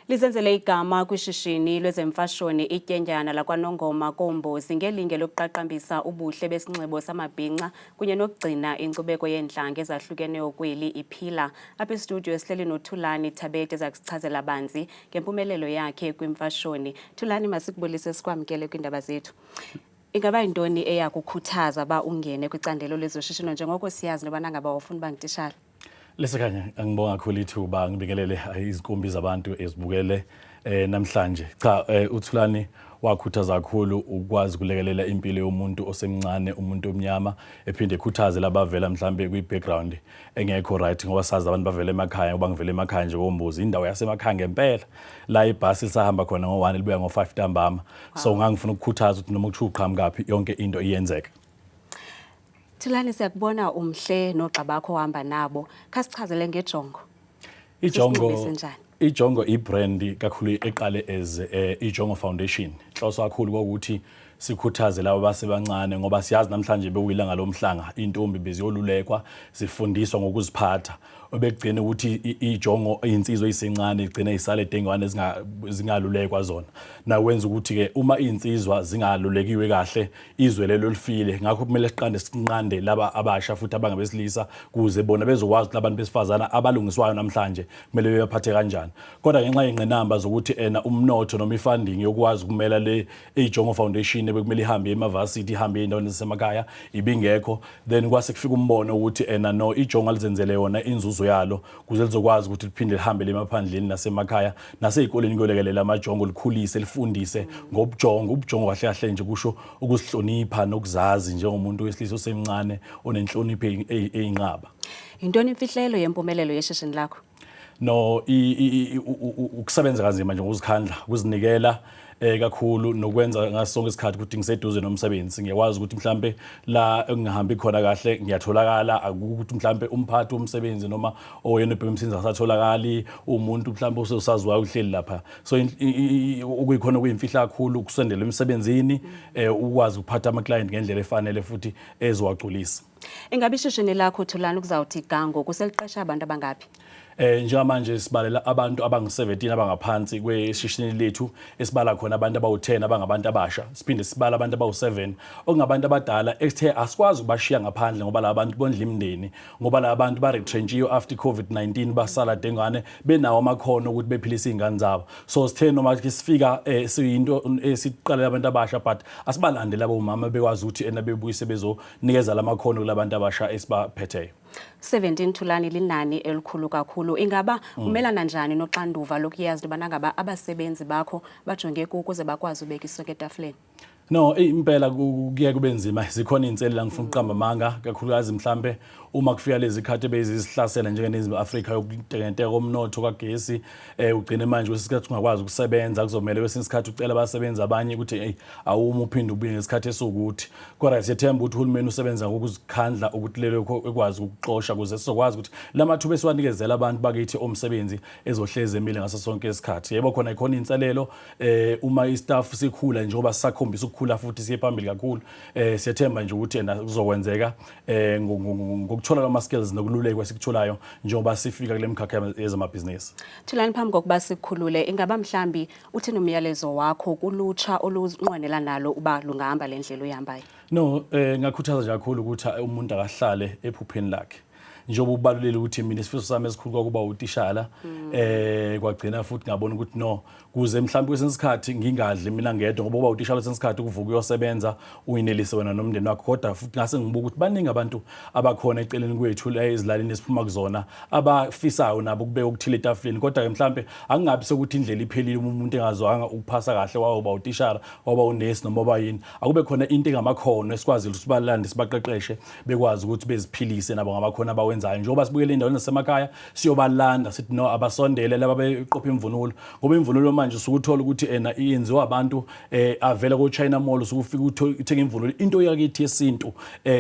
Lizenzele igama kwishishini lwezemfashoni ityendyana lakwaNongoma Kombozi ngelinge lokuqaqambisa ubuhle besinxibo samabhinqa kunye nokugcina inkcubeko yeentlanga ezahlukeneyo kweli iphila. Apha estudio sihleli noThulani Thabete ezakusichazela banzi ngempumelelo yakhe kwimfashoni. Thulani, masikubulise sikwamkele kwiindaba zethu. Ingaba yintoni eyakukhuthaza ba ungene kwicandelo lezoshishino njengoko siyazi nobana ngaba wafuna uba ngutitshala? Lesekhanya angibonga kakhulu ithuba ngibekelele izikhumbi zabantu ezibukele namhlanje. Cha, uThulani wakhuthaza kakhulu ukwazi ukulekelela impilo yomuntu osemncane, umuntu omnyama, ephinde ekhuthaze labavela mhlambe kwi-background engekho right ngoba sazi abantu bavela emakhaya ngoba ngivela emakhaya nje koMbozi, indawo yasemakhaya ngempela. La ibhasi lisahamba khona ngo-1 libuya ngo-5 ntambama. So ngangifuna ukukhuthaza ukuthi noma kuthiwa uqhamukapi yonke into iyenzeka. Thulani, siyakubona umhle nogxa bakho ohamba nabo. Khasichazele ngejongo. Ijongo ibrand kakhulu eqale as iJongo Foundation. Hloso kakhulu ukuthi sikhuthaze labo basebancane ngoba siyazi namhlanje bekuyilanga lomhlanga intombi beziyolulekwa zifundiswa ngokuziphatha. Obegcina ukuthi iJongo insizwe isencane igcina isale dengwane zingalulekwa zona. Na wenza ukuthi ke uma insizwa zingalulekiwe kahle izwe lelo lifile. Ngakho kumele siqande sinqande laba abasha futhi abangabesilisa kuze bona bezokwazi ukuthi abantu besifazana abalungiswayo namhlanje kumele bebaphathe kanjani. Kodwa ngenxa yenqinamba zokuthi umnotho noma ifunding yokwazi ukumela le iJongo Foundation bekumele ihambe ema-varsity ihambe ey'ndaweni zasemakhaya ibingekho, then kwase kufika umbono ukuthi no iJongo alizenzele yona inzuzo yalo kuze lizokwazi ukuthi liphinde lihambe emaphandleni nasemakhaya nasey'koleni kuyolekelela amajongo likhulise lifundise ngobujongo. Ubujongo kahle kahle nje kusho ukuzihlonipha nokuzazi njengomuntu wesilisa osemncane onenhlonipho eyinqaba. Yintoni imfihlelo yempumelelo yeshishini lakho? No, ukusebenza kanzima nje ngokuzikhandla, ukuzinikela kakhulu nokwenza ngaso sonke isikhathi ukuthi ngiseduze nomsebenzi. Ngiyakwazi ukuthi mhlambe la engihambi khona kahle ngiyatholakala, akukuthi mhlambe umphathi womsebenzi noma oyena ebhemsiza asatholakali umuntu mhlambe usaziwayo uhleli lapha. So ukuyikhona kuyimfihla kakhulu ukusendela emsebenzini, ukwazi ukuphatha ama-client ngendlela efanele futhi ezowagculisa. Ingabe ishishini lakho Thulani kuzawuthi gango kuseliqesha abantu abangaphi? Njengamanje sibalela abantu abangu-17 abangaphansi kweshishini lethu, esibala khona abantu abawu-10 abangabantu abasha, siphinde sibala abantu abawu-7 okungabantu abadala ethe asikwazi ukubashiya ngaphandle ngoba la bantu bondla imindeni, ngoba la bantu ba-retrenchiwe after COVID-19 basala dengane benawo amakhono ukuthi bephilise iy'ngane zabo. So sithe noma ke sifika siyinto esiqalela abantu abasha but asibalande labo mama bekwazi ukuthi bebuyise bezonikeza lamakhono kulabantu abasha esibaphetheyo. 17 Thulani linani elikhulu kakhulu. Ingaba umelana njani noxanduva lokuyazi ubana ngaba abasebenzi bakho bajonge ukuze bakwazi ubeka isonke etafuleni? No, impela kuye kube nzima. Zikhona inselela ngifuna uqamba amanga kakhulukazi mhlambe uma kufika lezi ikhathi bezizihlasela njengeNingizimu Afrika yokuntengenteka komnotho kagesi, ugcine manje wesikhathi ungakwazi ukusebenza kuzomela kwesinye isikhathi ucela abasebenzi abanye ukuthi awuma uphinde ubuye ngesikhathi esukuthi. Kodwa siyethemba ukuthi uhulumeni usebenza ngokuzikhandla ukuthi lelo ekwazi ukuxosha kuze sizokwazi ukuthi lamathuba esiwanikezela abantu bakithi omsebenzi ezohleze emile ngaso sonke isikhathi. Yebo khona ikhona inselelo uma istaff sikhula njengoba sisakhombisa ukukhula futhi siye phambili kakhulu, siyethemba nje ukuthi kuzokwenzeka ngokuthola ama-skills nokululekwa sikutholayo njengoba sifika kule mkhakha yezamabhizinisi. Thulani, phambi kokuba sikhulule, ingaba mhlambi uthini umyalezo wakho kulutsha olunqwenela nalo uba lungahamba le ndlela oyihambayo? No, ngakhuthaza nje kakhulu ukuthi umuntu akahlale ephupheni lakhe. Njengoba ubalulekile ukuthi mina isifiso sami esikhulu kuba utishala, kwagcina futhi ngabona ukuthi no kuze mhlawumbe kwesinye isikhathi ngingadli mina ngedwa ngoba utishala kwesinye isikhathi ukuvuka uyosebenza uyinelise wena nomndeni wakho. Kodwa futhi ngase ngibuka ukuthi baningi abantu abakhona eceleni kwethu ezilalini esiphuma kuzona abafisayo nabo ukubeka ukuthile etafuleni. Kodwa ke mhlawumbe akungabi sokuthi indlela iphelile umuntu engazwanga ukuphasa kahle waba utishala waba unesi noma waba yini. Akube khona into engamakhono esikwazile ukuthi sibalande sibaqeqeshe bekwazi ukuthi beziphilise nabo ngamakhono abawenzayo. Njengoba sibukele endaweni zasemakhaya siyobaalanda sithi no abasondele laba beqopha imvunulo ngoba imvunulo manje usukuthola ukuthi iyenziwa abantu avela ko-China Mall usukufika uthenga imvunulo into yakithi yesintu,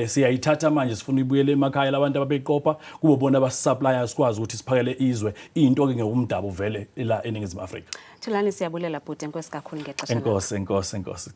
siyayithatha manje sifuna ibuyele emakhaya labantu ababeqopha kube bona abasupplier sikwazi ukuthi siphakele izwe into ke ngumdabu vele la eNingizimu Afrika. Thulani, siyabulela bhuti, enkosi kakhulu ngexesha. Enkosi.